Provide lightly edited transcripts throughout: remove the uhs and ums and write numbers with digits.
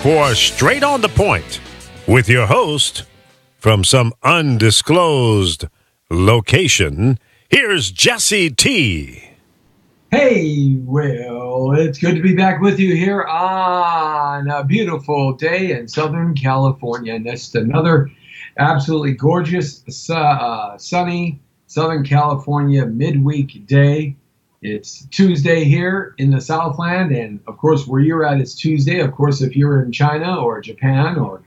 for Straight on the Point with your host from some undisclosed location. Here's Jesse T. Hey, well, it's good to be back with you here on a beautiful day in Southern California. And that's another absolutely gorgeous, sunny Southern California midweek day. It's Tuesday here in the Southland, and of course, where you're at, it's Tuesday. Of course, if you're in China or Japan or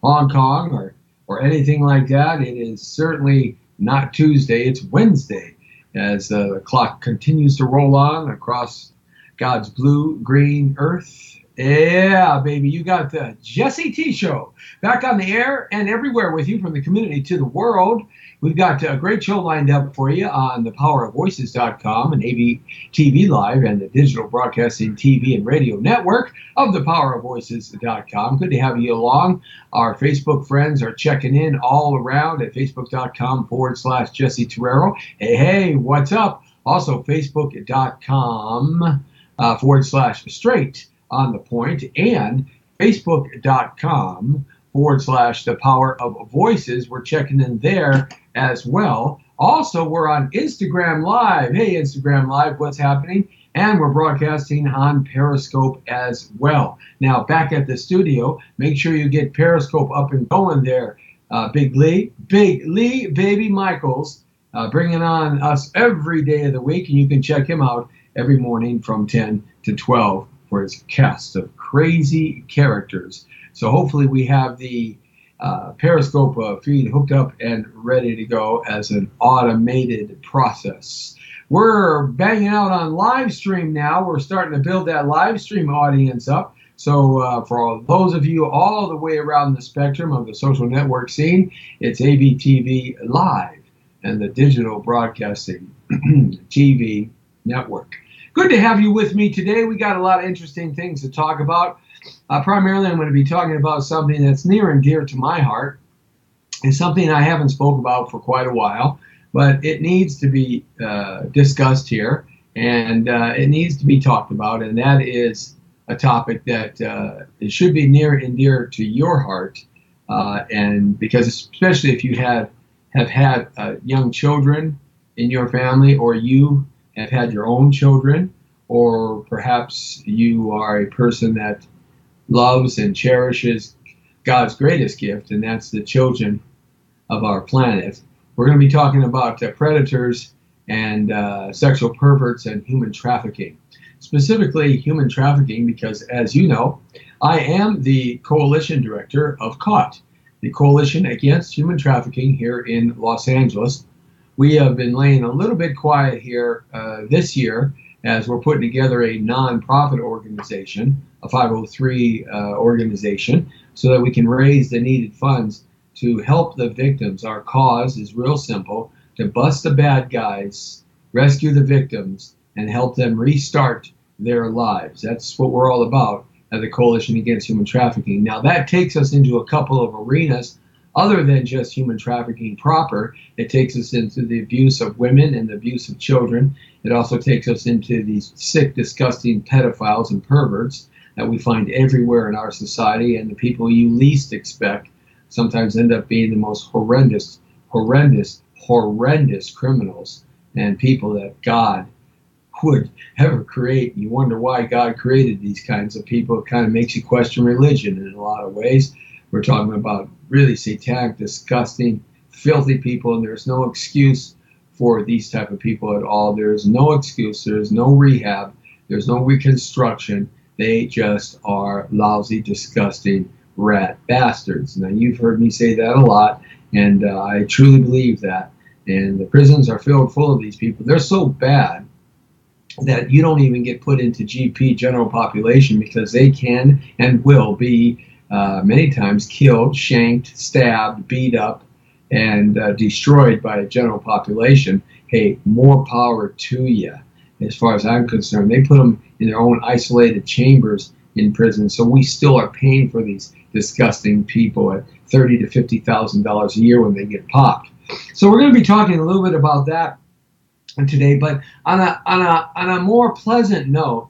Hong Kong or anything like that, it is certainly not Tuesday. It's Wednesday, as the clock continues to roll on across God's blue, green earth. Yeah, baby, you got the Jesse T Show back on the air and everywhere with you, from the community to the world. We've got a great show lined up for you on thepowerofvoices.com and ABTV Live and the digital broadcasting TV and radio network of thepowerofvoices.com. Good to have you along. Our Facebook friends are checking in all around at facebook.com/Jesse Terrero. Hey, what's up? Also, facebook.com/straight on the point and facebook.com/the power of voices. We're checking in there as well. Also, we're on Instagram Live. Hey, Instagram Live, what's happening? And we're broadcasting on Periscope as well. Now, back at the studio, make sure you get Periscope up and going there. Big Lee, Baby Michaels, bringing on us every day of the week, and you can check him out every morning from 10 to 12 for his cast of crazy characters. So hopefully we have the Periscope feed hooked up and ready to go as an automated process. We're banging out on live stream now. We're starting to build that live stream audience up. So for all those of you all the way around the spectrum of the social network scene, it's ABTV Live and the digital broadcasting TV network. Good to have you with me today. We got a lot of interesting things to talk about. Primarily, I'm going to be talking about something that's near and dear to my heart. It's something I haven't spoken about for quite a while, but it needs to be discussed here, and it needs to be talked about, and that is a topic that it should be near and dear to your heart, and because especially if you have had young children in your family, or you have had your own children, or perhaps you are a person that loves and cherishes God's greatest gift, and that's the children of our planet. We're going to be talking about predators and sexual perverts and human trafficking. Specifically human trafficking because, as you know, I am the coalition director of CAUT, the Coalition Against Human Trafficking here in Los Angeles. We have been laying a little bit quiet here this year as we're putting together a non-profit organization, a 503 organization, so that we can raise the needed funds to help the victims. Our cause is real simple: to bust the bad guys, rescue the victims, and help them restart their lives. That's what we're all about at the Coalition Against Human Trafficking. Now, that takes us into a couple of arenas other than just human trafficking proper. It takes us into the abuse of women and the abuse of children. It also takes us into these sick, disgusting pedophiles and perverts that we find everywhere in our society, and the people you least expect sometimes end up being the most horrendous criminals and people that God would ever create. You wonder why God created these kinds of people. It kind of makes you question religion in a lot of ways. We're talking about really satanic, disgusting, filthy people, and there's no excuse for these type of people at all. There's no excuse. There's no rehab. There's no reconstruction. They just are lousy, disgusting rat bastards. Now, you've heard me say that a lot, and I truly believe that. And the prisons are filled full of these people. They're so bad that you don't even get put into GP, general population, because they can and will be many times killed, shanked, stabbed, beat up, and destroyed by a general population. Hey, more power to you. As far as I'm concerned, they put them in their own isolated chambers in prison, so we still are paying for these disgusting people at $30,000 to $50,000 a year when they get popped. So we're going to be talking a little bit about that today, but on a more pleasant note,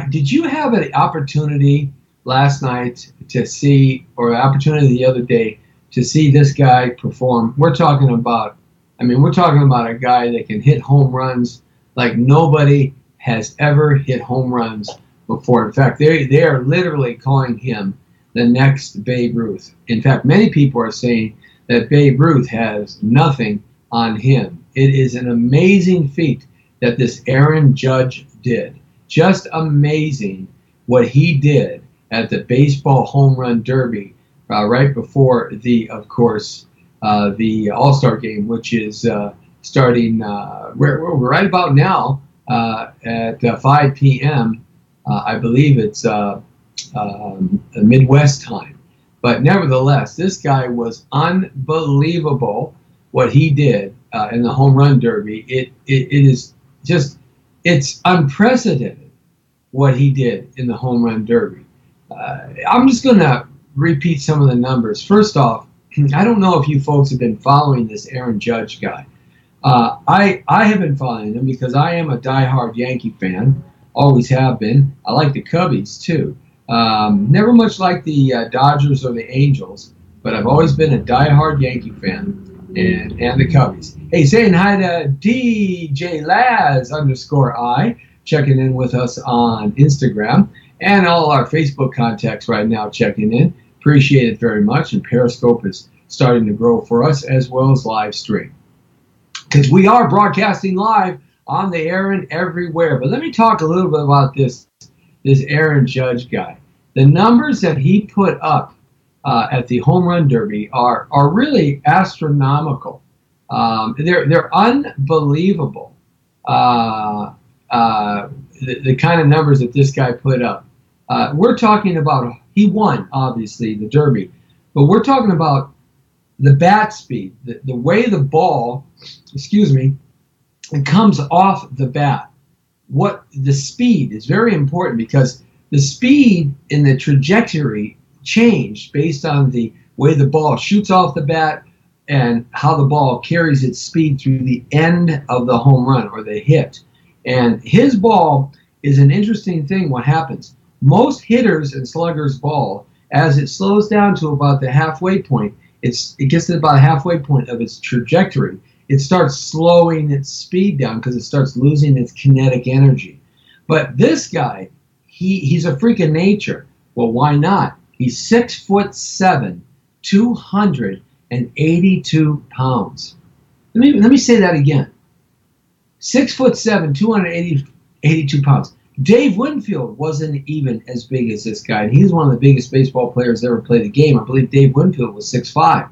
did you have an opportunity last night to see, or the opportunity the other day to see this guy perform. We're talking about a guy that can hit home runs like nobody has ever hit home runs before. In fact, they are literally calling him the next Babe Ruth. In fact, many people are saying that Babe Ruth has nothing on him. It is an amazing feat that this Aaron Judge did. Just amazing what he did at the baseball home run derby right before the All-Star game, which is starting we're right about now at 5 p.m. I believe it's Midwest time. But nevertheless, this guy was unbelievable what he did in the home run derby. It is just, it's unprecedented what he did in the home run derby. I'm just going to repeat some of the numbers. First off, I don't know if you folks have been following this Aaron Judge guy. I have been following him because I am a diehard Yankee fan, always have been. I like the Cubbies too. Never much like the Dodgers or the Angels, but I've always been a diehard Yankee fan and the Cubbies. Hey, saying hi to DJ Laz _I, checking in with us on Instagram, and all our Facebook contacts right now checking in. Appreciate it very much, and Periscope is starting to grow for us as well as live stream, because we are broadcasting live on the air and everywhere. But let me talk a little bit about this Aaron Judge guy. The numbers that he put up at the home run derby are really astronomical. They're unbelievable. The kind of numbers that this guy put up. We're talking about, he won obviously the derby, but we're talking about the bat speed, the way the ball, it comes off the bat. What the speed is very important, because the speed in the trajectory changed based on the way the ball shoots off the bat and how the ball carries its speed through the end of the home run or the hit. And his ball is an interesting thing. What happens? Most hitters and sluggers' ball, as it slows down to about the halfway point, it gets to about halfway point of its trajectory, it starts slowing its speed down because it starts losing its kinetic energy. But this guy, he's a freak of nature. Well, why not? He's 6'7", 282 pounds. Let me say that again. 6'7", 282 pounds. Dave Winfield wasn't even as big as this guy. He's one of the biggest baseball players that ever played the game. I believe Dave Winfield was 6'5".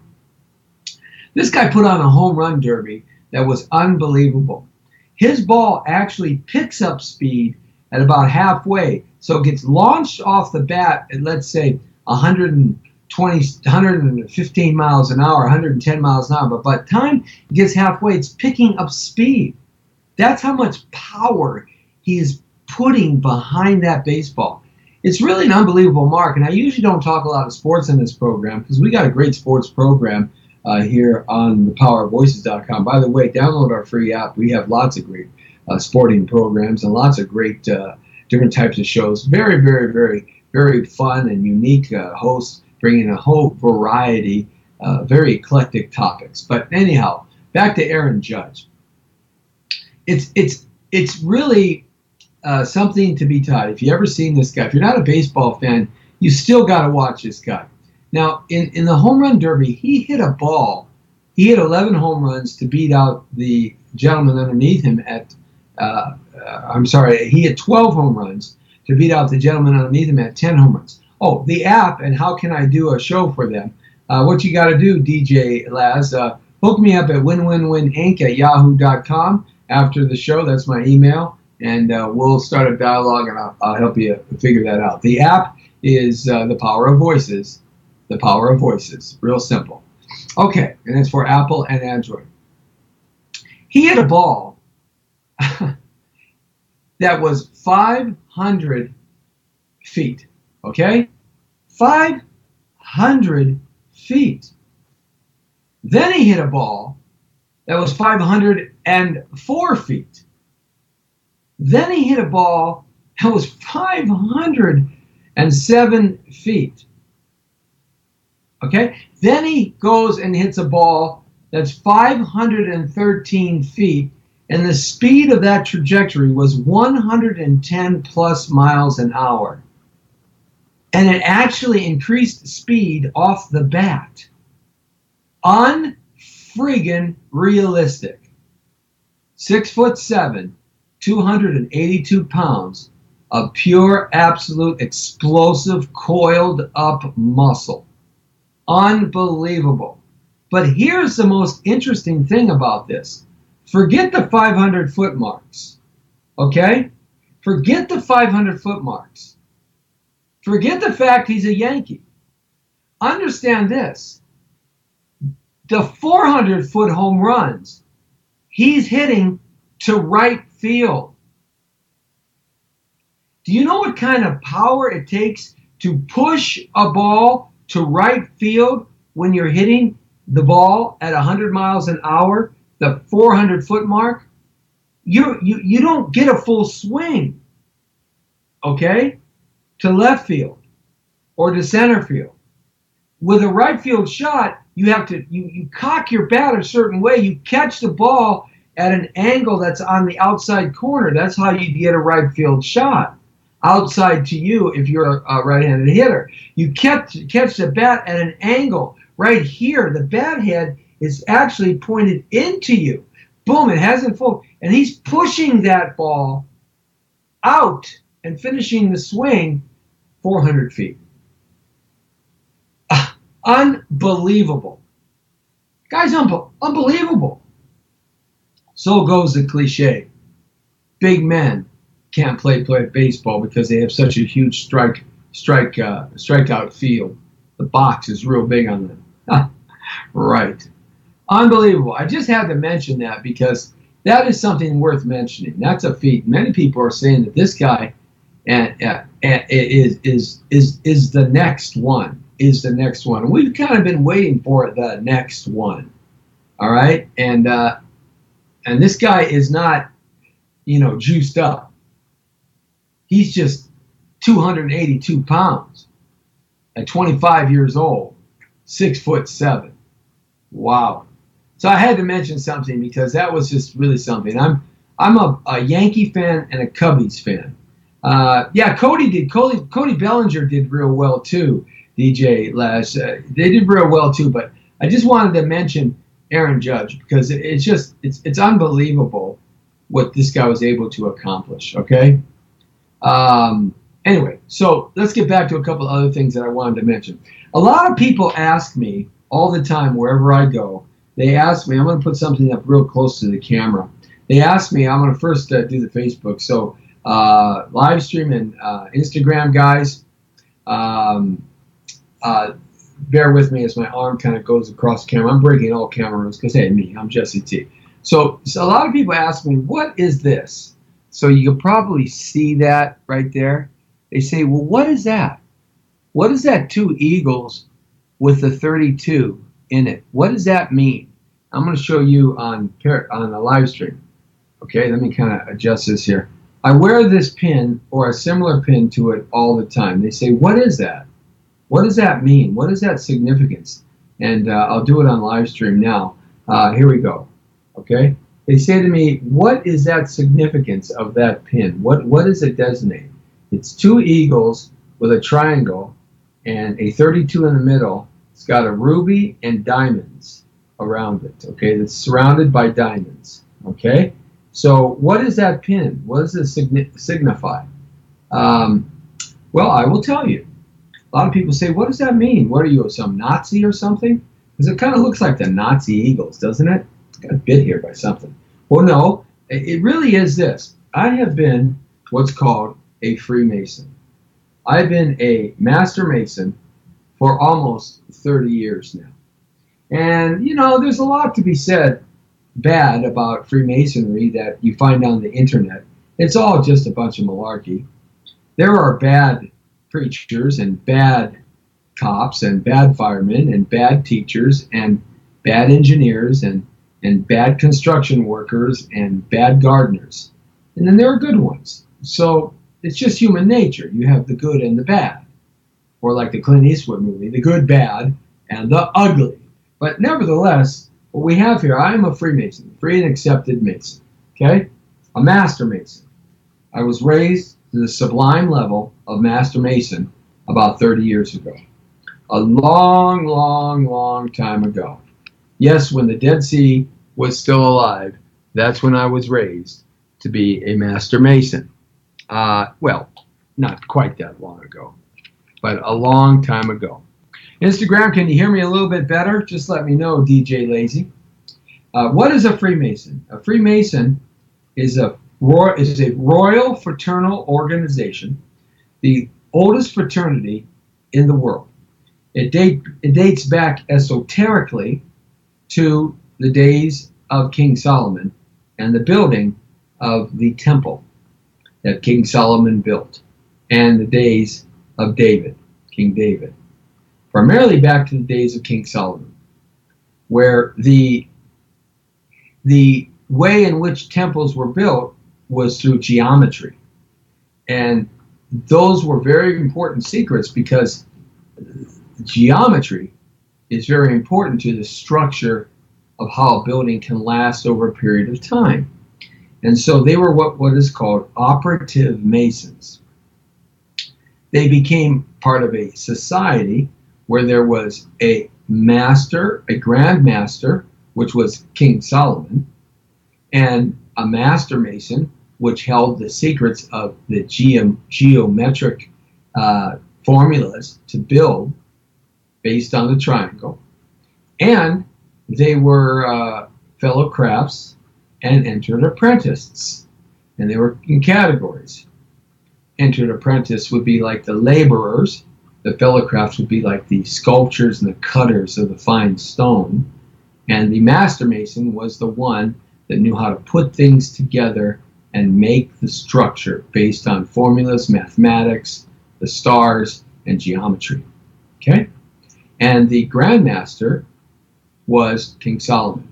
This guy put on a home run derby that was unbelievable. His ball actually picks up speed at about halfway. So it gets launched off the bat at, let's say, 115 miles an hour, 110 miles an hour. But by the time it gets halfway, it's picking up speed. That's how much power he is putting behind that baseball. It's really an unbelievable mark. And I usually don't talk a lot of sports in this program because we got a great sports program here on thepowerofvoices.com. By the way, download our free app. We have lots of great sporting programs and lots of great different types of shows. Very, very, very, very fun and unique hosts bringing a whole variety, very eclectic topics. But anyhow, back to Aaron Judge. It's really something to be taught. If you ever seen this guy, if you're not a baseball fan, you still got to watch this guy. Now, in the home run derby, he hit a ball. He hit 11 home runs to beat out the gentleman underneath him at, he hit 12 home runs to beat out the gentleman underneath him at 10 home runs. Oh, the app, and how can I do a show for them? What you got to do, DJ Laz, hook me up at winwinwinink@yahoo.com after the show. That's my email, and we'll start a dialogue, and I'll help you figure that out. The app is The Power of Voices. The Power of Voices. Real simple. Okay, and it's for Apple and Android. He hit a ball that was 500 feet. Okay? 500 feet. Then he hit a ball that was 504 feet. Then he hit a ball that was 505 and 7 feet. Okay? Then he goes and hits a ball that's 513 feet, and the speed of that trajectory was 110 plus miles an hour. And it actually increased speed off the bat. Unfriggin' realistic. 6'7", 282 pounds of pure, absolute, explosive, coiled up muscle. Unbelievable. But here's the most interesting thing about this. Forget the 500 foot marks. Okay? Forget the 500 foot marks. Forget the fact he's a Yankee. Understand this. The 400 foot home runs, he's hitting to right field. Do you know what kind of power it takes to push a ball to right field when you're hitting the ball at 100 miles an hour, the 400 foot mark? You don't get a full swing, okay, to left field or to center field. With a right field shot, you have to you cock your bat a certain way. You catch the ball at an angle that's on the outside corner. That's how you get a right field shot. Outside to you if you're a right-handed hitter. You catch the bat at an angle right here. The bat head is actually pointed into you. Boom, it hasn't full. And he's pushing that ball out and finishing the swing 400 feet. Unbelievable. Guy's unbelievable. So goes the cliche. Big men can't play baseball because they have such a huge strikeout field. The box is real big on them. Right. Unbelievable. I just had to mention that because that is something worth mentioning. That's a feat. Many people are saying that this guy is the next one. Is the next one. And we've kind of been waiting for the next one. All right? And this guy is not, juiced up. He's just 282 pounds at 25 years old, 6'7". Wow. So I had to mention something because that was just really something. I'm a Yankee fan and a Cubbies fan. Cody Bellinger did real well too, DJ Les. They did real well too, but I just wanted to mention Aaron Judge because it's unbelievable what this guy was able to accomplish, okay? Anyway, so let's get back to a couple other things that I wanted to mention. A lot of people ask me all the time wherever I go, they ask me, I'm going to put something up real close to the camera. They ask me, I'm going to first do the Facebook. So live stream and Instagram guys, bear with me as my arm kind of goes across the camera. I'm breaking all camera rules because, hey, I'm Jesse T. So a lot of people ask me, what is this? So you can probably see that right there. They say, well, what is that? What is that 2 eagles with the 32 in it? What does that mean? I'm going to show you on a live stream. Okay, let me kind of adjust this here. I wear this pin or a similar pin to it all the time. They say, what is that? What does that mean? What is that significance? And I'll do it on live stream now. Here we go. Okay? They say to me, what is that significance of that pin? What does it designate? It's 2 eagles with a triangle and a 32 in the middle. It's got a ruby and diamonds around it. Okay? It's surrounded by diamonds. Okay? So what is that pin? What does it signify? Well, I will tell you. A lot of people say, what does that mean? What are you, some Nazi or something? Because it kind of looks like the Nazi eagles, doesn't it? Got bit here by something. Well, no, it really is this. I have been what's called a Freemason. I've been a Master Mason for almost 30 years now. And, there's a lot to be said bad about Freemasonry that you find on the internet. It's all just a bunch of malarkey. There are bad preachers and bad cops and bad firemen and bad teachers and bad engineers and bad construction workers and bad gardeners. And then there are good ones. So it's just human nature. You have the good and the bad. or like the Clint Eastwood movie, the good, bad, and the ugly. But nevertheless, what we have here, I am a Freemason, free and accepted Mason, okay? A Master Mason. I was raised to the sublime level of Master Mason about 30 years ago. A long, long, long time ago. Yes, when the Dead Sea was still alive, that's when I was raised to be a Master Mason. Well, not quite that long ago, but a long time ago. Instagram, can you hear me a little bit better? Just let me know, DJ Lazy. What is a Freemason? A Freemason is a royal fraternal organization, the oldest fraternity in the world. It dates back esoterically to the days of King Solomon and the building of the temple that King Solomon built, and the days of David, King David. Primarily back to the days of King Solomon, where the way in which temples were built was through geometry. And those were very important secrets because geometry is very important to the structure of how a building can last over a period of time. And so they were what is called operative masons. They became part of a society where there was a master, a grand master, which was King Solomon, and a master mason, which held the secrets of the geometric formulas to build based on the triangle. And they were fellow crafts and entered apprentices. And they were in categories. Entered apprentice would be like the laborers. The fellow crafts would be like the sculptors and the cutters of the fine stone. And the master mason was the one that knew how to put things together and make the structure based on formulas, mathematics, the stars, and geometry. Okay? And the Grand Master was King Solomon.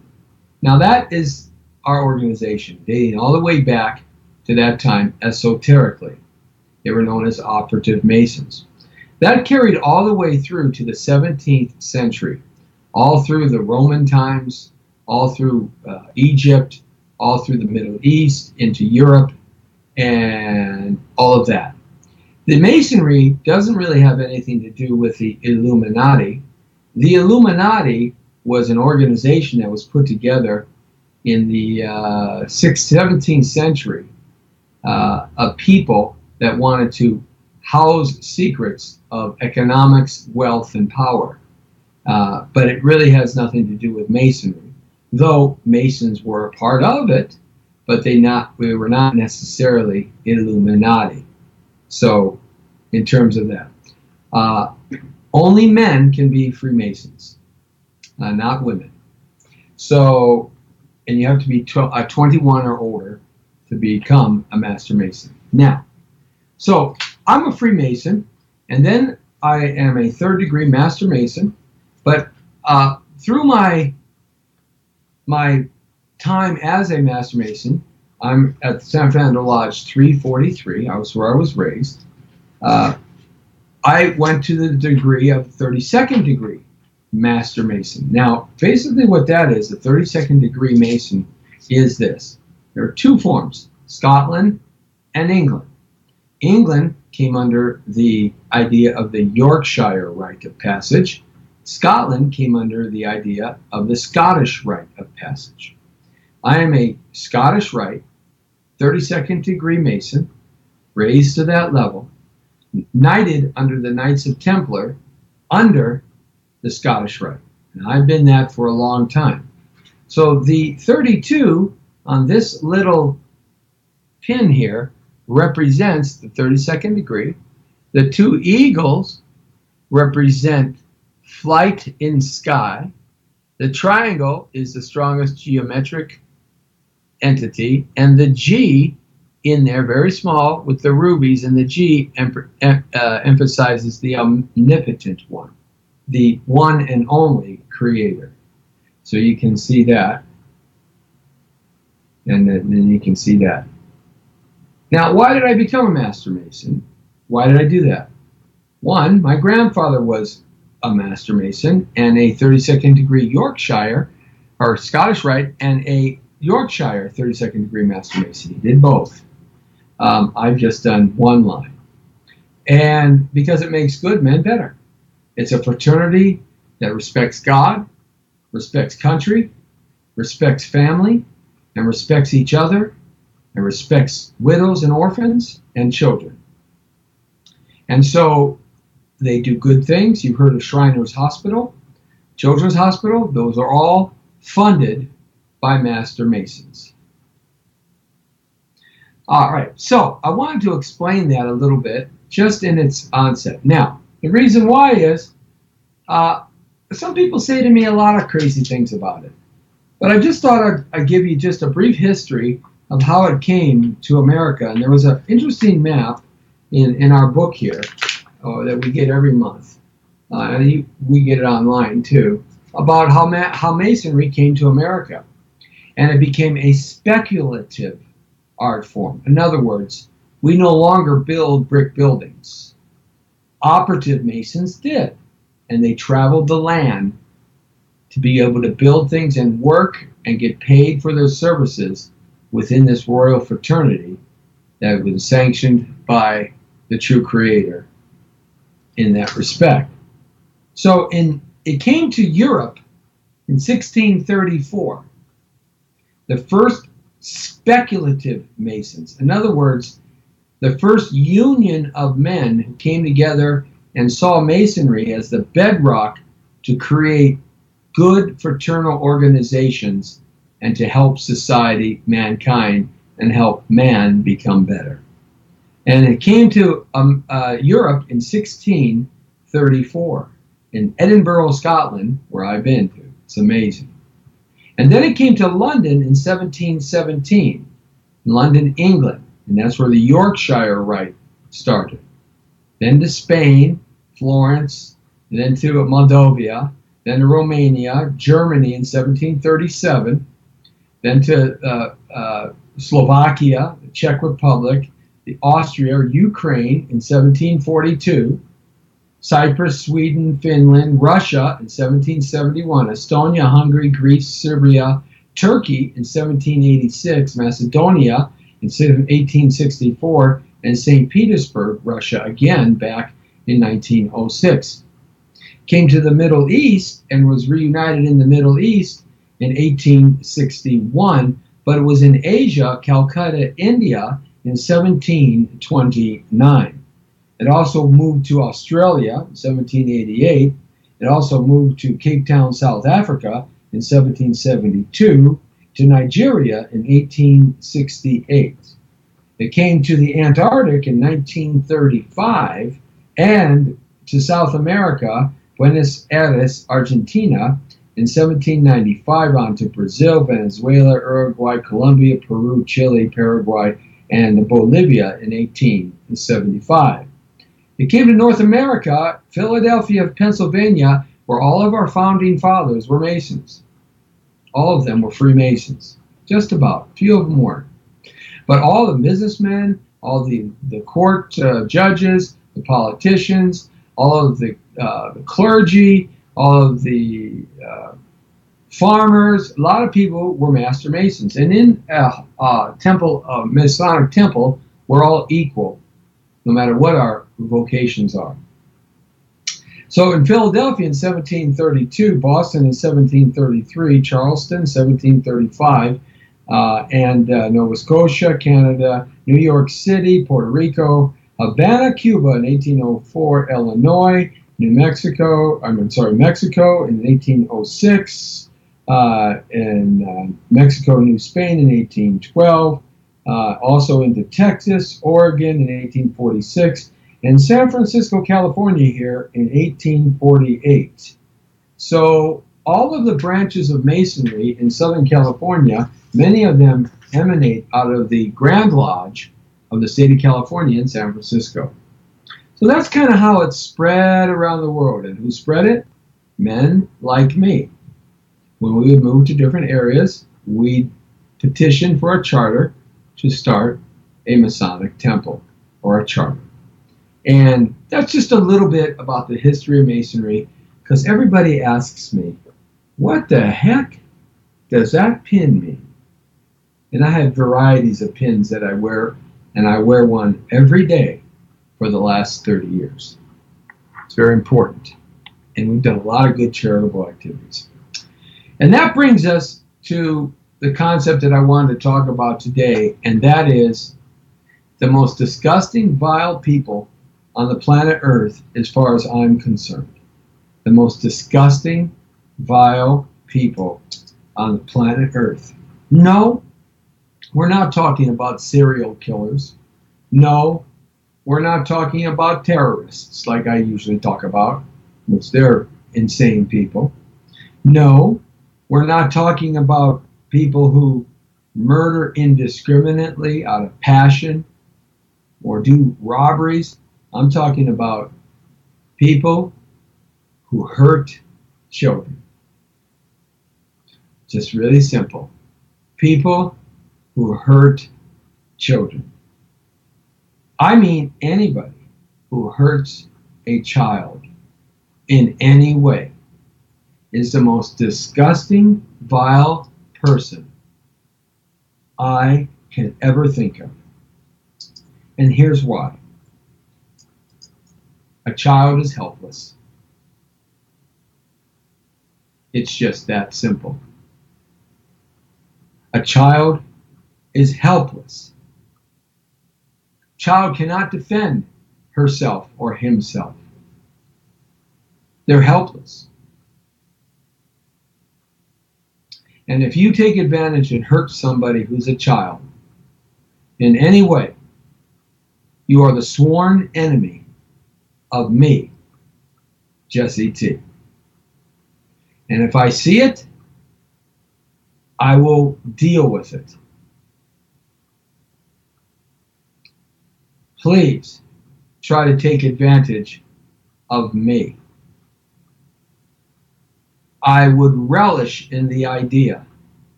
Now that is our organization, dating all the way back to that time esoterically. They were known as operative masons. That carried all the way through to the 17th century, all through the Roman times, all through Egypt, all through the Middle East, into Europe, and all of that. The Masonry doesn't really have anything to do with the Illuminati. The Illuminati was an organization that was put together in the 17th century of people that wanted to house secrets of economics, wealth, and power. But it really has nothing to do with Masonry, though Masons were a part of it, but they were not necessarily Illuminati. So, in terms of that, only men can be Freemasons, not women. So, and you have to be 21 or older to become a Master Mason. Now, so I'm a Freemason, and then I am a third-degree Master Mason. But through my time as a Master Mason, I'm at San Fernando Lodge 343. I was where I was raised. I went to the degree of 32nd degree Master Mason. Now, basically what that is, the 32nd degree Mason, is this. There are two forms, Scotland and England. England came under the idea of the Yorkshire Rite of Passage. Scotland came under the idea of the Scottish Rite of Passage. I am a Scottish Rite, 32nd degree Mason, raised to that level, knighted under the Knights of Templar, under the Scottish Rite. And I've been that for a long time. So the 32 on this little pin here represents the 32nd degree. The two eagles represent flight in sky. The triangle is the strongest geometric entity, and the G in there, very small, with the rubies, and the G emphasizes the omnipotent one, the one and only creator. So you can see that, and then you can see that. Now, why did I become a Master Mason? Why did I do that? One, my grandfather was a Master Mason and a 32nd degree Yorkshire, or Scottish Rite, and a Yorkshire 32nd degree Master Mason. He did both. I've just done one line. And because it makes good men better. It's a fraternity that respects God, respects country, respects family, and respects each other, and respects widows and orphans and children. And so they do good things. You heard of Shriners Hospital, Children's Hospital. Those are all funded by Master Masons. All right, so I wanted to explain that a little bit just in its onset. Now, the reason why is some people say to me a lot of crazy things about it. But I just thought I'd give you just a brief history of how it came to America. And there was an interesting map in our book here that we get every month. And we get it online too, about how Masonry came to America. And it became a speculative art form. In other words, we no longer build brick buildings. Operative Masons did. And they traveled the land to be able to build things and work and get paid for their services within this royal fraternity that was sanctioned by the true creator in that respect. So it came to Europe in 1634. The first speculative Masons. In other words, the first union of men who came together and saw Masonry as the bedrock to create good fraternal organizations and to help society, mankind, and help man become better. And it came to Europe in 1634 in Edinburgh, Scotland, where I've been to. It's amazing. And then it came to London in 1717, in London, England, and that's where the Yorkshire Rite started. Then to Spain, Florence, and then to Moldavia, then to Romania, Germany in 1737, then to Slovakia, the Czech Republic, the Austria, or Ukraine in 1742, Cyprus, Sweden, Finland, Russia in 1771, Estonia, Hungary, Greece, Serbia, Turkey in 1786, Macedonia in 1864, and St. Petersburg, Russia, again back in 1906. Came to the Middle East and was reunited in the Middle East in 1861, but it was in Asia, Calcutta, India, in 1729. It also moved to Australia in 1788. It also moved to Cape Town, South Africa in 1772, to Nigeria in 1868. It came to the Antarctic in 1935 and to South America, Buenos Aires, Argentina, in 1795, on to Brazil, Venezuela, Uruguay, Colombia, Peru, Chile, Paraguay, and Bolivia in 1875. It came to North America, Philadelphia, Pennsylvania, where all of our founding fathers were Masons. All of them were Freemasons. Just about. A few of them weren't. But all the businessmen, all the court judges, the politicians, all of the clergy, all of the farmers, a lot of people were Master Masons. And in a Masonic temple, we're all equal, no matter what our vocations are. So in Philadelphia in 1732, Boston in 1733, Charleston 1735, and Nova Scotia, Canada, New York City, Puerto Rico, Havana, Cuba in 1804, Illinois, Mexico in 1806, and Mexico, New Spain in 1812, also into Texas, Oregon in 1846, and San Francisco, California here in 1848. So all of the branches of Masonry in Southern California, many of them emanate out of the Grand Lodge of the state of California in San Francisco. So that's kind of how it spread around the world. And who spread it? Men like me. When we would move to different areas, we'd petition for a charter to start a Masonic temple or a charter. And that's just a little bit about the history of Masonry, because everybody asks me, what the heck does that pin mean? And I have varieties of pins that I wear, and I wear one every day for the last 30 years. It's very important. And we've done a lot of good charitable activities. And that brings us to the concept that I wanted to talk about today, and that is the most disgusting, vile people on the planet Earth, as far as I'm concerned. The most disgusting, vile people on the planet Earth. No, we're not talking about serial killers. No, we're not talking about terrorists like I usually talk about, which they're insane people. No, we're not talking about people who murder indiscriminately out of passion or do robberies. I'm talking about people who hurt children. Just really simple. People who hurt children. I mean anybody who hurts a child in any way is the most disgusting, vile person I can ever think of. And here's why. A child is helpless. It's just that simple. A child is helpless. Child cannot defend herself or himself. They're helpless. And if you take advantage and hurt somebody who's a child in any way, you are the sworn enemy of me, Jesse T. And if I see it, I will deal with it. Please try to take advantage of me. I would relish in the idea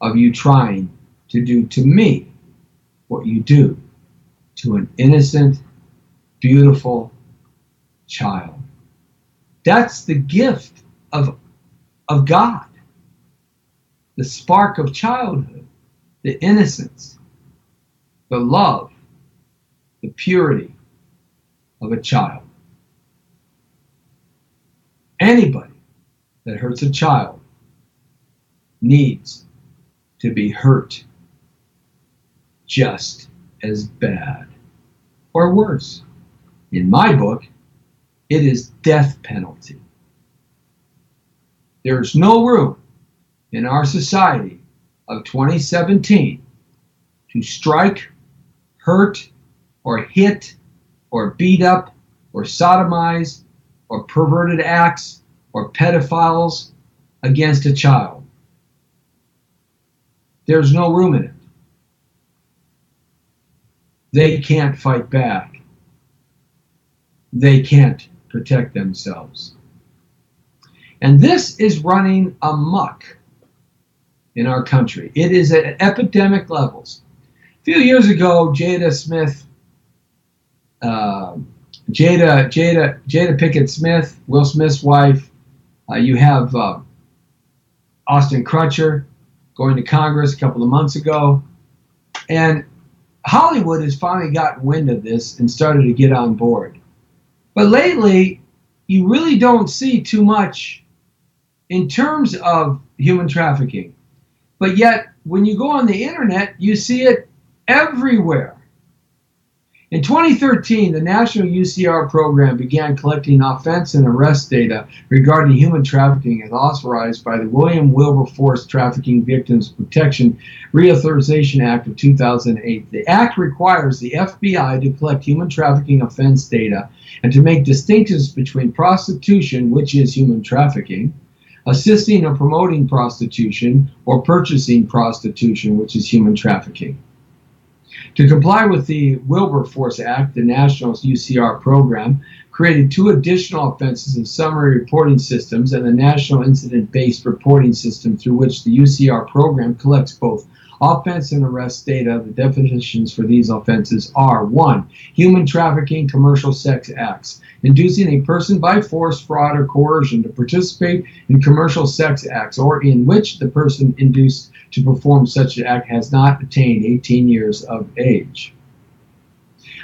of you trying to do to me what you do to an innocent, beautiful child. That's the gift of God. The spark of childhood, the innocence, the love, the purity of a child. Anybody that hurts a child needs to be hurt just as bad or worse. In my book, it is death penalty. There's no room in our society of 2017 to strike, hurt, or hit, or beat up, or sodomize, or perverted acts, or pedophiles against a child. There's no room in it. They can't fight back. They can't protect themselves. And this is running amok in our country. It is at epidemic levels. A few years ago, Jada Pinkett Smith, Will Smith's wife, you have Austin Kutcher going to Congress a couple of months ago. And Hollywood has finally gotten wind of this and started to get on board. But lately, you really don't see too much in terms of human trafficking. But yet, when you go on the internet, you see it everywhere. In 2013, the National UCR program began collecting offense and arrest data regarding human trafficking as authorized by the William Wilberforce Trafficking Victims Protection Reauthorization Act of 2008. The act requires the FBI to collect human trafficking offense data and to make distinctions between prostitution, which is human trafficking, assisting or promoting prostitution, or purchasing prostitution, which is human trafficking. To comply with the Wilberforce Act, the National UCR program created 2 additional offenses of summary reporting systems and the National Incident-Based Reporting System through which the UCR program collects both Offense and arrest data, the definitions for these offenses are: 1. Human trafficking, commercial sex acts. Inducing a person by force, fraud, or coercion to participate in commercial sex acts, or in which the person induced to perform such an act has not attained 18 years of age.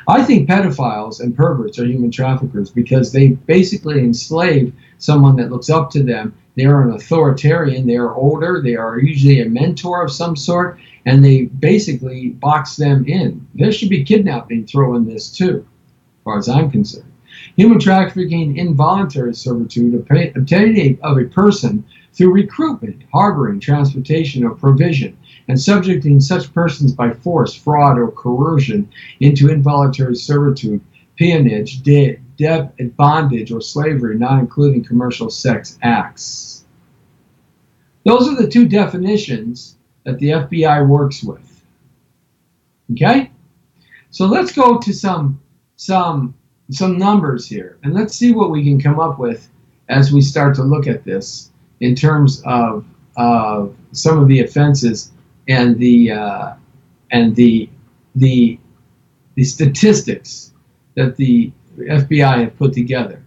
I think pedophiles and perverts are human traffickers because they basically enslave someone that looks up to them. They are an authoritarian, they are older, they are usually a mentor of some sort, and they basically box them in. There should be kidnapping thrown in this too, as far as I'm concerned. Human trafficking, involuntary servitude, obtaining of a person through recruitment, harboring, transportation, or provision, and subjecting such persons by force, fraud, or coercion into involuntary servitude, peonage, bondage, or slavery, not including commercial sex acts. Those are the two definitions that the FBI works with. Okay? So let's go to some numbers here, and let's see what we can come up with as we start to look at this in terms of some of the offenses and the statistics that the FBI have put together.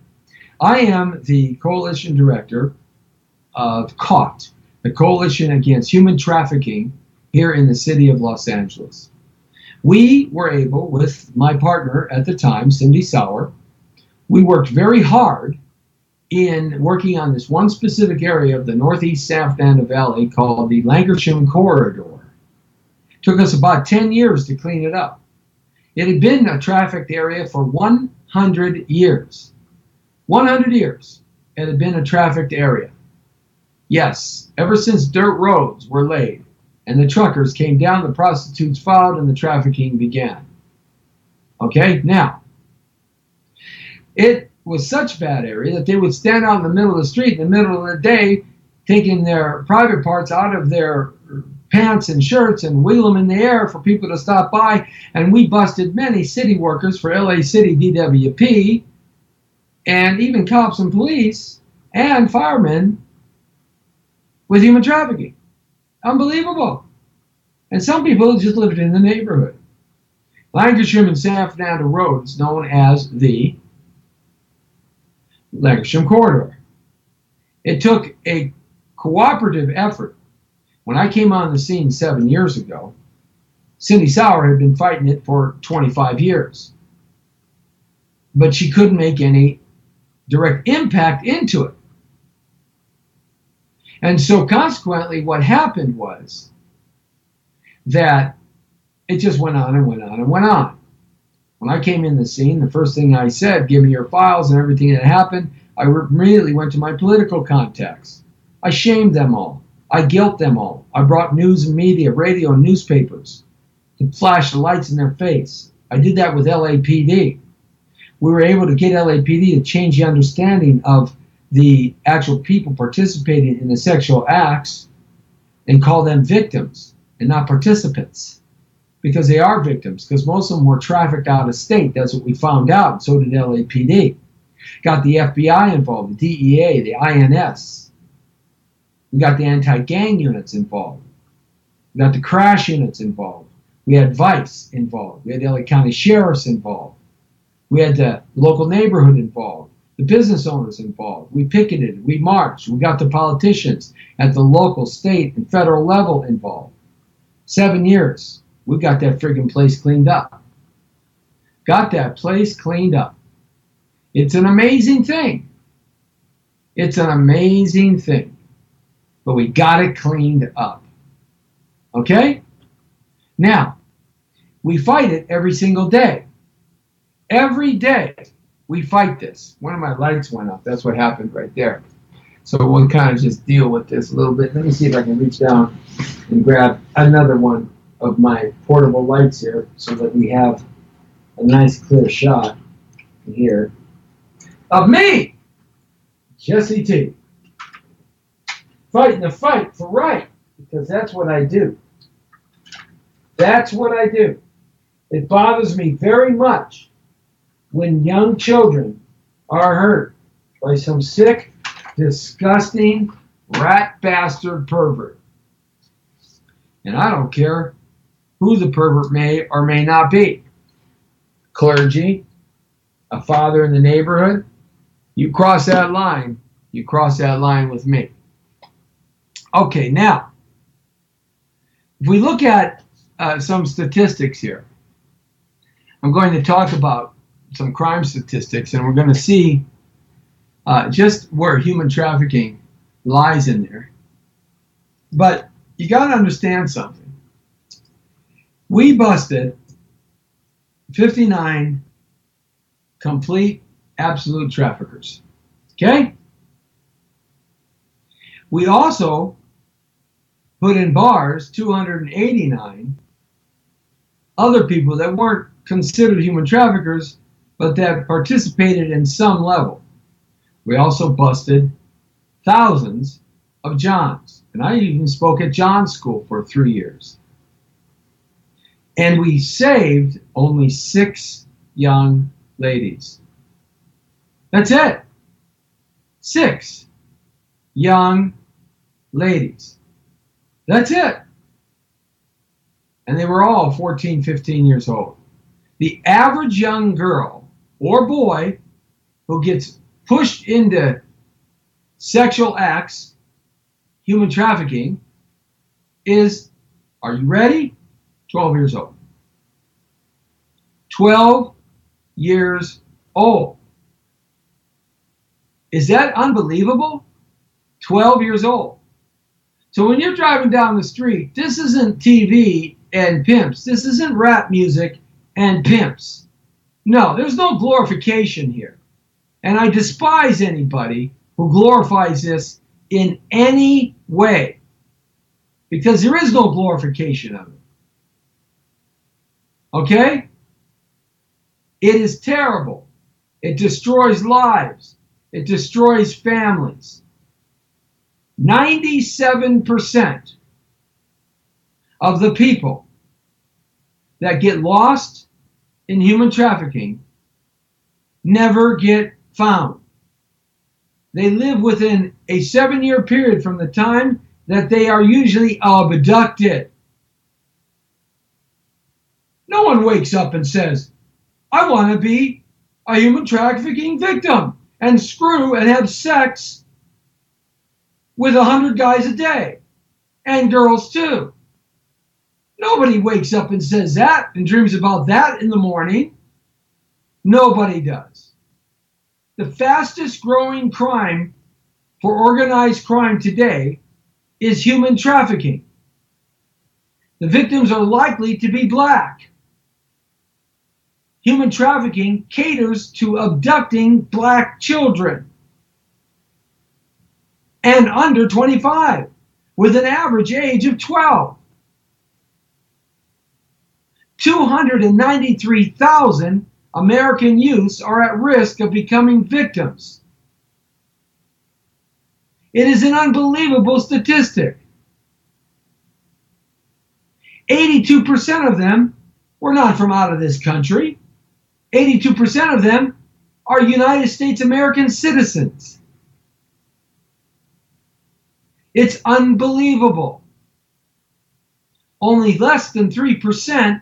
I am the coalition director of CAUT, the Coalition Against Human Trafficking here in the city of Los Angeles. We were able, with my partner at the time, Cindy Sauer, we worked very hard in working on this one specific area of the Northeast San Fernando Valley called the Lankershim Corridor. It took us about 10 years to clean it up. It had been a trafficked area for 100 years. 100 years it had been a trafficked area. Yes, ever since dirt roads were laid and the truckers came down, the prostitutes followed and the trafficking began. Okay, now, it was such a bad area that they would stand out in the middle of the street in the middle of the day, taking their private parts out of their pants and shirts and wheel them in the air for people to stop by. And we busted many city workers for LA City DWP, and even cops and police and firemen with human trafficking. Unbelievable. And some people just lived in the neighborhood. Lankershim and San Fernando Road is known as the Lankershim Corridor. It took a cooperative effort. When I came on the scene 7 years ago, Cindy Sauer had been fighting it for 25 years. But she couldn't make any direct impact into it. And so consequently, what happened was that it just went on and went on and went on. When I came in the scene, the first thing I said, give me your files and everything that happened, I immediately went to my political contacts. I shamed them all. I guilt them all. I brought news and media, radio and newspapers to flash the lights in their face. I did that with LAPD. We were able to get LAPD to change the understanding of the actual people participating in the sexual acts and call them victims and not participants. Because they are victims, because most of them were trafficked out of state. That's what we found out, and so did LAPD. Got the FBI involved, the DEA, the INS. We got the anti-gang units involved. We got the crash units involved. We had Vice involved. We had the LA County Sheriffs involved. We had the local neighborhood involved. The business owners involved. We picketed. We marched. We got the politicians at the local, state, and federal level involved. 7 years. We got that friggin' place cleaned up. Got that place cleaned up. It's an amazing thing. It's an amazing thing. But we got it cleaned up. Okay? Now, we fight it every single day. Every day we fight this. One of my lights went up. That's what happened right there. So we'll kind of just deal with this a little bit. Let me see if I can reach down and grab another one of my portable lights here so that we have a nice clear shot here of me, Jesse T, fighting the fight for right, because that's what I do. That's what I do. It bothers me very much when young children are hurt by some sick, disgusting, rat bastard pervert. And I don't care who the pervert may or may not be. Clergy, a father in the neighborhood, you cross that line, you cross that line with me. Okay, now, if we look at some statistics here, I'm going to talk about some crime statistics, and we're going to see just where human trafficking lies in there. But you got to understand something. We busted 59 complete, absolute traffickers. Okay? We also put in bars 289 other people that weren't considered human traffickers, but that participated in some level. We also busted thousands of Johns. And I even spoke at John's School for 3 years. And we saved only 6 young ladies. That's it. 6 young ladies. That's it. And they were all 14, 15 years old. The average young girl or boy who gets pushed into sexual acts, human trafficking, is, are you ready? 12 years old. 12 years old. Is that unbelievable? 12 years old. So when you're driving down the street, this isn't TV and pimps. This isn't rap music and pimps. No, there's no glorification here. And I despise anybody who glorifies this in any way, because there is no glorification of it. Okay? It is terrible. It destroys lives. It destroys families. 97% of the people that get lost in human trafficking never get found. They live within a 7-year period from the time that they are usually abducted. No one wakes up and says, I want to be a human trafficking victim and screw and have sex with 100 guys a day, and girls too. Nobody wakes up and says that and dreams about that in the morning. Nobody does. The fastest growing crime for organized crime today is human trafficking. The victims are likely to be black. Human trafficking caters to abducting black children and under 25, with an average age of 12. 293,000 American youths are at risk of becoming victims. It is an unbelievable statistic. 82% of them were not from out of this country. 82% of them are United States American citizens. It's unbelievable. Only less than 3%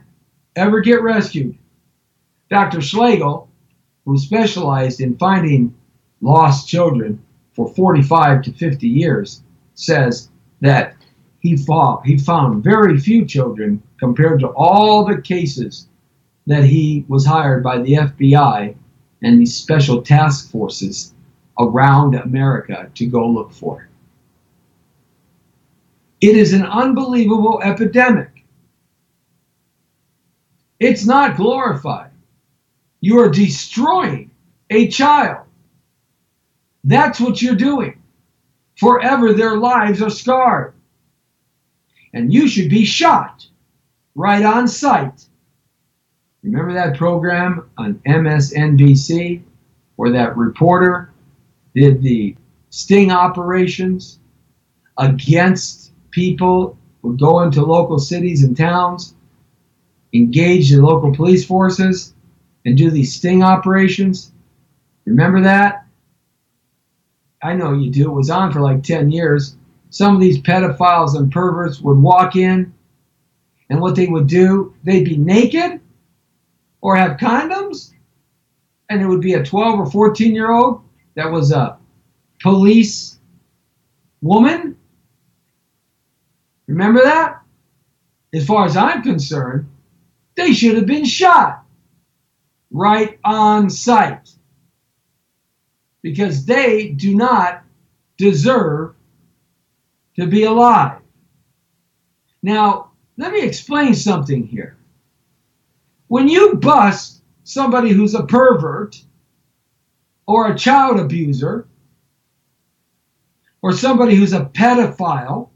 ever get rescued. Dr. Schlegel, who specialized in finding lost children for 45 to 50 years, says that he found very few children compared to all the cases that he was hired by the FBI and these special task forces around America to go look for. It is an unbelievable epidemic. It's not glorified. You are destroying a child. That's what you're doing. Forever their lives are scarred. And you should be shot right on sight. Remember that program on MSNBC where that reporter did the sting operations against people who go into local cities and towns, engage the local police forces, and do these sting operations? Remember that? I know you do. It was on for like 10 years. Some of these pedophiles and perverts would walk in And what they would do, they'd be naked or have condoms, and it would be a 12 or 14-year-old that was a police woman. Remember that? As far as I'm concerned, they should have been shot right on sight, because they do not deserve to be alive. Now, let me explain something here. When you bust somebody who's a pervert or a child abuser or somebody who's a pedophile,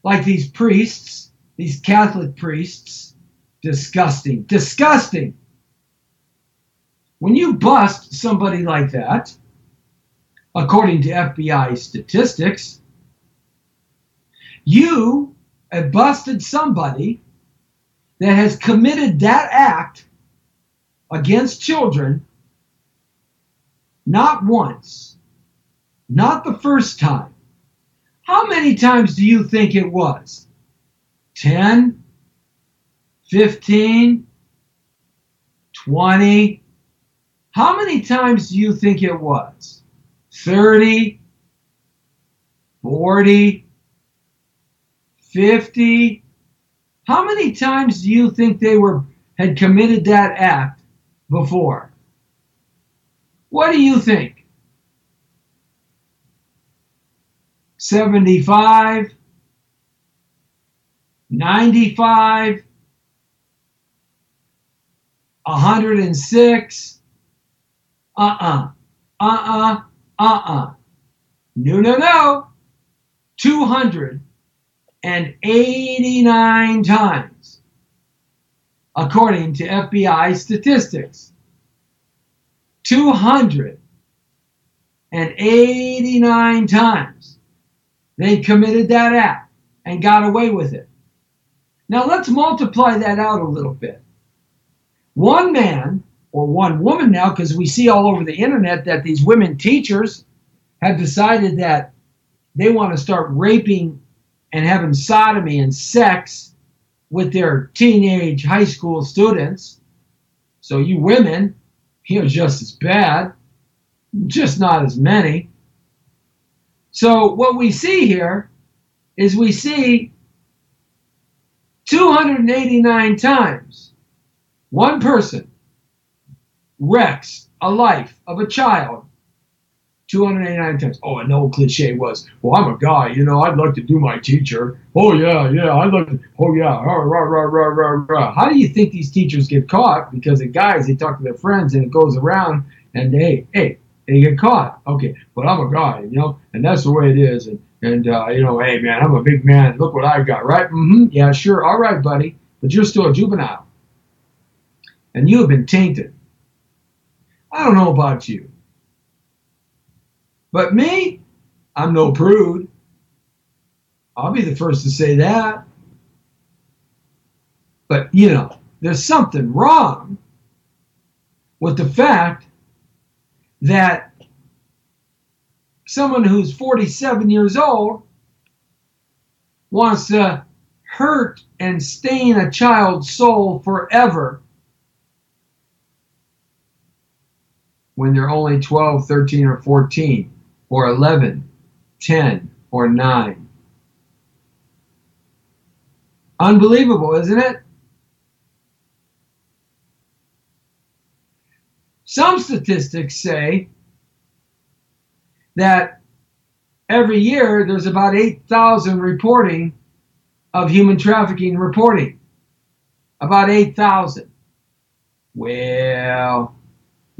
like these priests, these Catholic priests, disgusting, disgusting. When you bust somebody like that, according to FBI statistics, you have busted somebody that has committed that act against children not once, not the first time. How many times do you think it was? 10, 15, 20? How many times do you think it was? 30, 40, 50? How many times do you think they had committed that act before? What do you think? 75, 95, 106? No. 289 times, according to FBI statistics. 289 times they committed that act and got away with it. Now let's multiply that out a little bit. One man, or one woman now, because we see all over the internet that these women teachers have decided that they want to start raping and having sodomy and sex with their teenage high school students. So you women, you're just as bad, just not as many. So what we see here is we see 289 times one person wrecks a life of a child. 289 times. Oh, and the old cliche was, well, I'm a guy, I'd like to do my teacher. Oh, yeah, I'd like to, oh, yeah, rah, rah, rah, rah, rah, rah. How do you think these teachers get caught? Because the guys, they talk to their friends and it goes around and they get caught. Okay, but I'm a guy, and that's the way it is. And hey, man, I'm a big man. Look what I've got, right? Yeah, sure. All right, buddy. But you're still a juvenile. And you have been tainted. I don't know about you. But me, I'm no prude. I'll be the first to say that. But, there's something wrong with the fact that someone who's 47 years old wants to hurt and stain a child's soul forever when they're only 12, 13, or 14, or 11, 10, or 9. Unbelievable, isn't it? Some statistics say that every year there's about 8,000 reporting of human trafficking reporting. About 8,000. Well,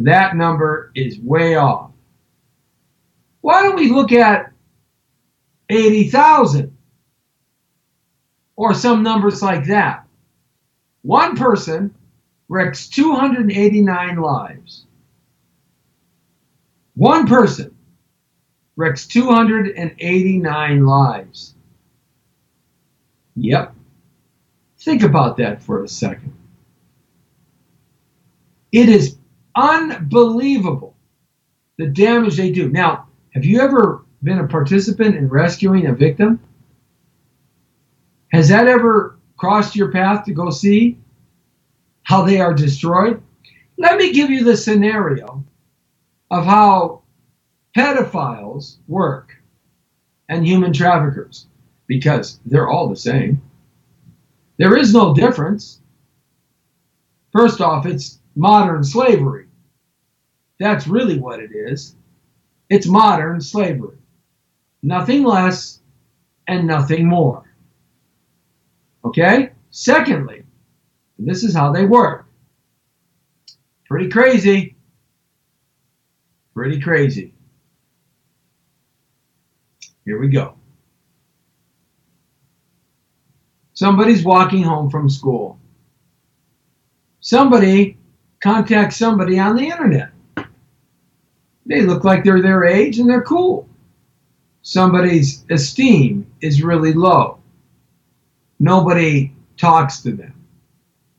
that number is way off. Why don't we look at 80,000 or some numbers like that? One person wrecks 289 lives. One person wrecks 289 lives. Yep. Think about that for a second. It is unbelievable the damage they do. Now, have you ever been a participant in rescuing a victim? Has that ever crossed your path to go see how they are destroyed? Let me give you the scenario of how pedophiles work and human traffickers, because they're all the same. There is no difference. First off, it's modern slavery. That's really what it is. It's modern slavery. Nothing less and nothing more. Okay? Secondly, this is how they work. Pretty crazy. Pretty crazy. Here we go. Somebody's walking home from school. Somebody contacts somebody on the internet. They look like they're their age and they're cool. Somebody's esteem is really low. Nobody talks to them.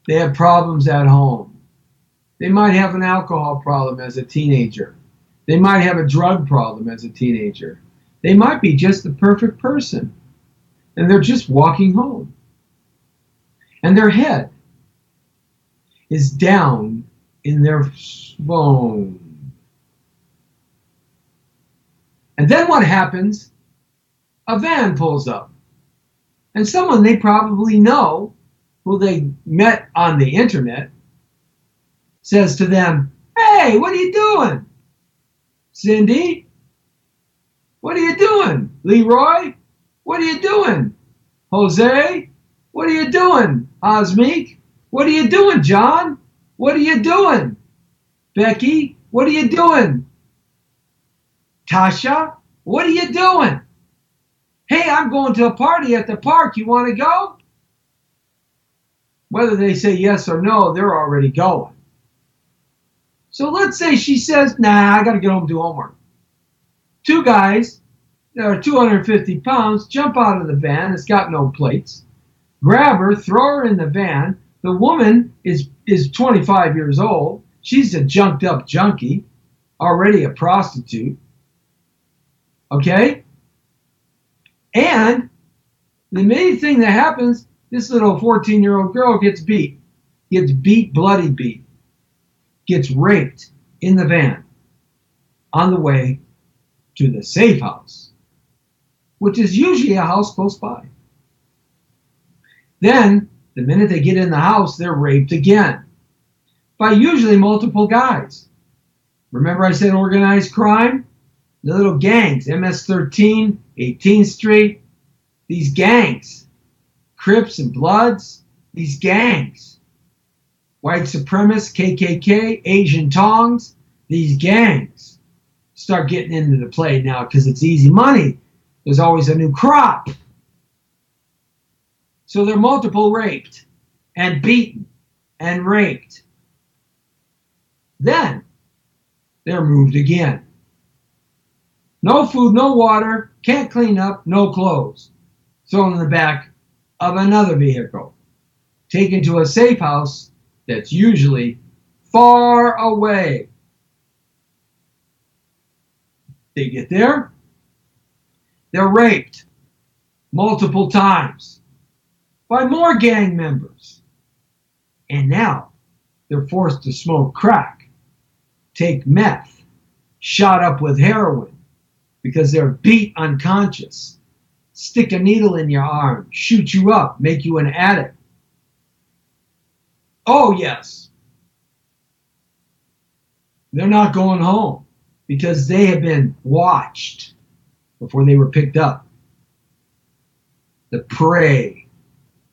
They have problems at home. They might have an alcohol problem as a teenager. They might have a drug problem as a teenager. They might be just the perfect person. And they're just walking home. And their head is down in their phone. And then what happens? A van pulls up. And someone they probably know, who they met on the internet, says to them, "Hey, what are you doing? Cindy? What are you doing? Leroy? What are you doing? Jose? What are you doing? Osmeek? What are you doing, John? What are you doing? Becky? What are you doing? Tasha? What are you doing? Hey, I'm going to a party at the park. You want to go?" Whether they say yes or no, they're already going. So let's say she says, "Nah, I got to get home and do homework." Two guys that are 250 pounds jump out of the van. It's got no plates. Grab her, throw her in the van. The woman is 25 years old. She's a junked up junkie, already a prostitute. Okay? And the main thing that happens, this little 14-year-old girl gets beat. Gets beat, bloody beat. Gets raped in the van on the way to the safe house, which is usually a house close by. Then, the minute they get in the house, they're raped again by usually multiple guys. Remember I said organized crime? The little gangs, MS-13, 18th Street, these gangs, Crips and Bloods, these gangs, white supremacists, KKK, Asian Tongs, these gangs start getting into the play now because it's easy money. There's always a new crop. So they're multiple raped and beaten and raped. Then they're moved again. No food, no water, can't clean up, no clothes. Thrown in the back of another vehicle. Taken to a safe house that's usually far away. They get there. They're raped multiple times by more gang members. And now they're forced to smoke crack, take meth, shot up with heroin because they're beat unconscious, stick a needle in your arm, shoot you up, make you an addict. Oh, yes. They're not going home because they have been watched before they were picked up. The prey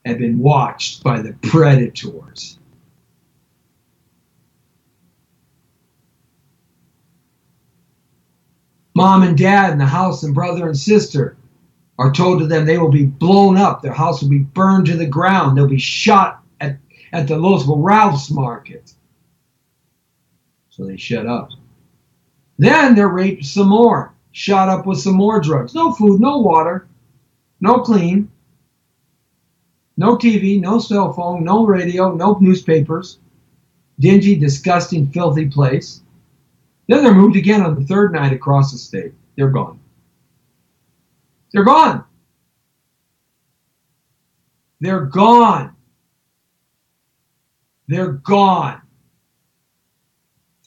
had been watched by the predators. Mom and dad in the house and brother and sister are told to them they will be blown up. Their house will be burned to the ground. They'll be shot at the local Ralph's market. So they shut up. Then they're raped some more, shot up with some more drugs. No food, no water, no clean, no TV, no cell phone, no radio, no newspapers. Dingy, disgusting, filthy place. Then they're moved again on the third night across the state. They're gone. They're gone. They're gone. They're gone.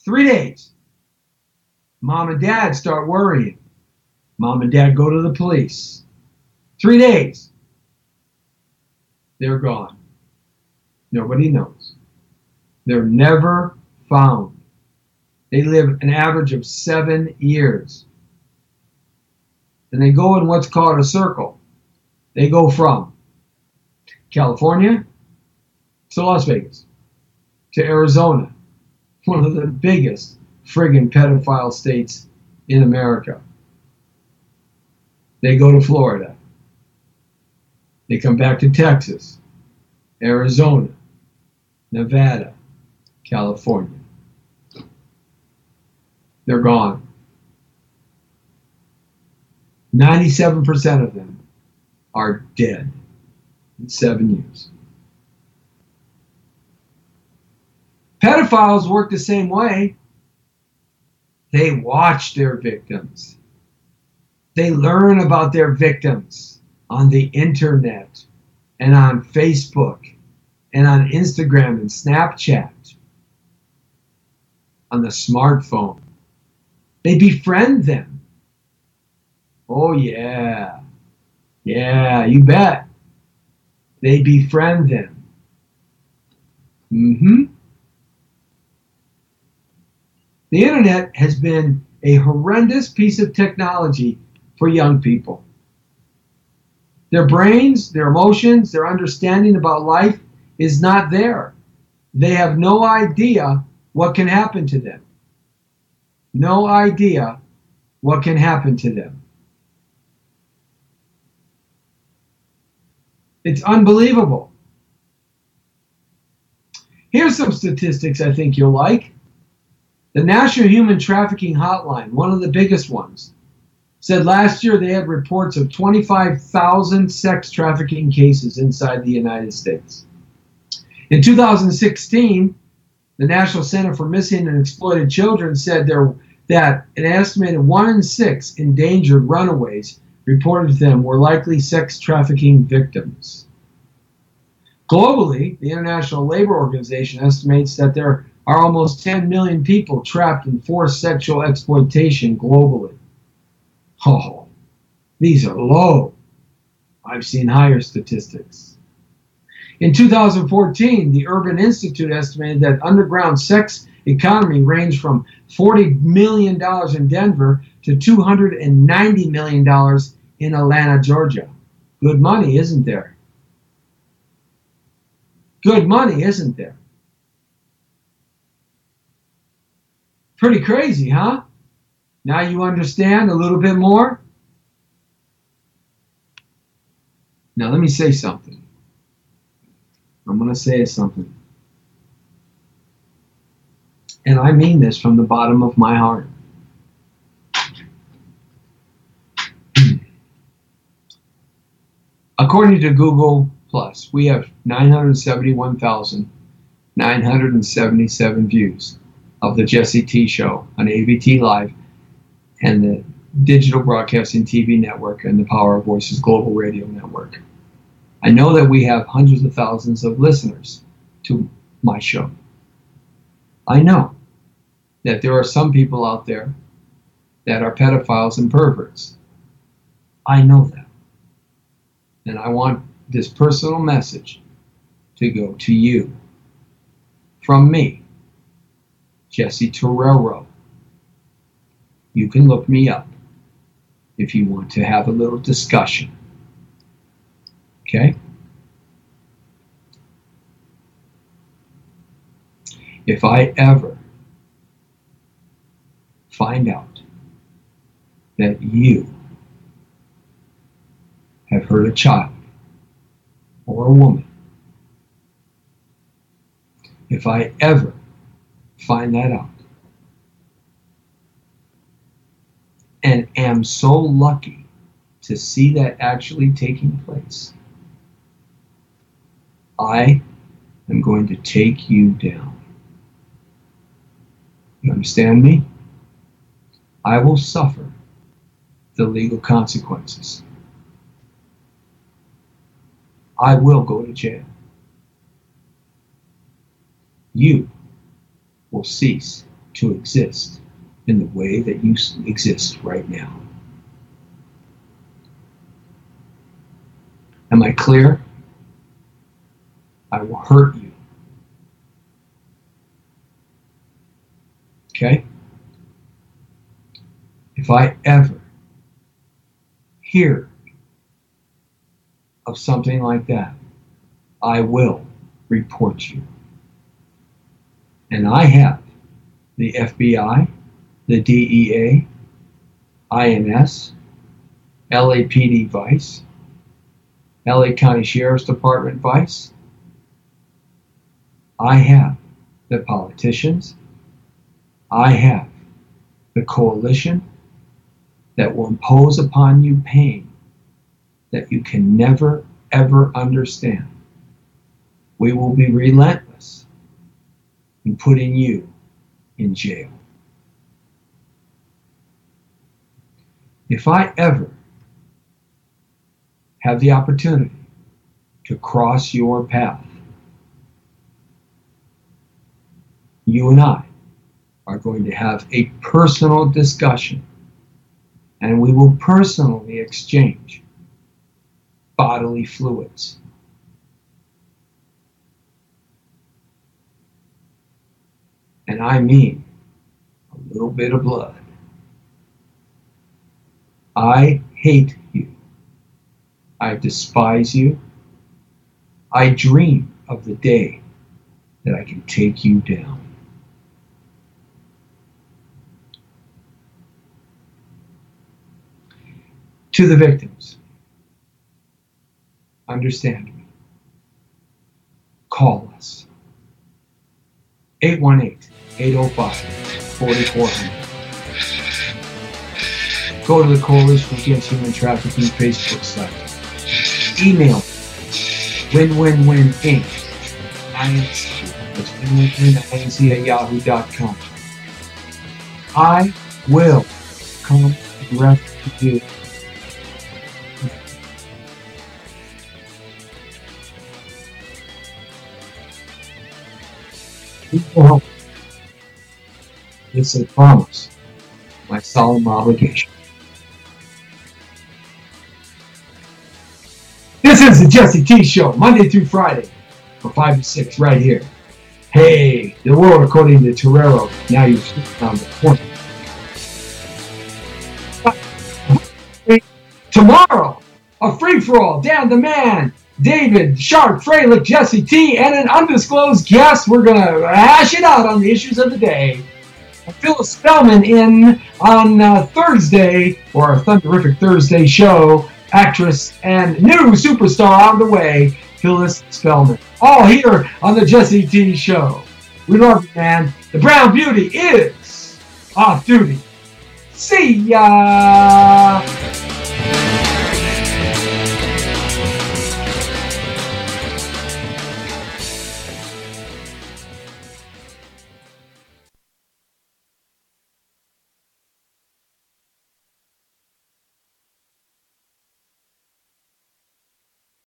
3 days. Mom and dad start worrying. Mom and dad go to the police. 3 days. They're gone. Nobody knows. They're never found. They live an average of 7 years. And they go in what's called a circle. They go from California to Las Vegas to Arizona, one of the biggest friggin' pedophile states in America. They go to Florida. They come back to Texas, Arizona, Nevada, California. They're gone. 97% of them are dead in 7 years. Pedophiles work the same way. They watch their victims. They learn about their victims on the internet and on Facebook and on Instagram and Snapchat, on the smartphone. They befriend them. Oh, yeah. Yeah, you bet. They befriend them. The internet has been a horrendous piece of technology for young people. Their brains, their emotions, their understanding about life is not there. They have no idea what can happen to them. No idea what can happen to them. It's unbelievable. Here's some statistics I think you'll like. The National Human Trafficking Hotline, one of the biggest ones, said last year they had reports of 25,000 sex trafficking cases inside the United States. In 2016, the National Center for Missing and Exploited Children said that an estimated 1 in 6 endangered runaways reported to them were likely sex trafficking victims. Globally, the International Labor Organization estimates that there are almost 10 million people trapped in forced sexual exploitation globally. Oh, these are low. I've seen higher statistics. In 2014, the Urban Institute estimated that underground sex economy ranged from $40 million in Denver to $290 million in Atlanta, Georgia. Good money, isn't there? Good money, isn't there? Pretty crazy, huh? Now you understand a little bit more? Now let me say something. I'm going to say something. And I mean this from the bottom of my heart. According to Google Plus, we have 971,977 views of the Jesse T Show on AVT Live and the Digital Broadcasting TV Network and the Power of Voices Global Radio Network. I know that we have hundreds of thousands of listeners to my show. I know that there are some people out there that are pedophiles and perverts. I know that. And I want this personal message to go to you from me, Jesse Torero. You can look me up if you want to have a little discussion. Okay? If I ever find out that you have hurt a child or a woman, if I ever find that out and am so lucky to see that actually taking place, I am going to take you down. You understand me? I will suffer the legal consequences. I will go to jail. You will cease to exist in the way that you exist right now. Am I clear? I will hurt you. Okay? If I ever hear of something like that, I will report you. And I have the FBI, the DEA, INS, LAPD Vice, LA County Sheriff's Department Vice. I have the politicians. I have the coalition that will impose upon you pain that you can never, ever understand. We will be relentless in putting you in jail. If I ever have the opportunity to cross your path, you and I are going to have a personal discussion, and we will personally exchange bodily fluids. And I mean a little bit of blood. I hate you. I despise you. I dream of the day that I can take you down. To the victims, understand me. Call us. 818-805-4400. Go to the Coalition Against Human Trafficking Facebook site. Email win-win-win-inc. That's win-win-win-inc@yahoo.com. I will come and rescue you. People help. It's a promise, my solemn obligation. This is the Jesse T Show, Monday through Friday, from 5 to 6, right here. Hey, the world according to Torero. Now you're sitting on the corner. Tomorrow, a free-for-all, Dan the Man, David, Sharp, Freilich, Jesse T, and an undisclosed guest. We're going to hash it out on the issues of the day. Phyllis Spellman in on Thursday, or a Thunderific Thursday show, actress and new superstar on the way, Phyllis Spellman. All here on the Jesse T Show. We love you, man. The Brown Beauty is off duty. See ya!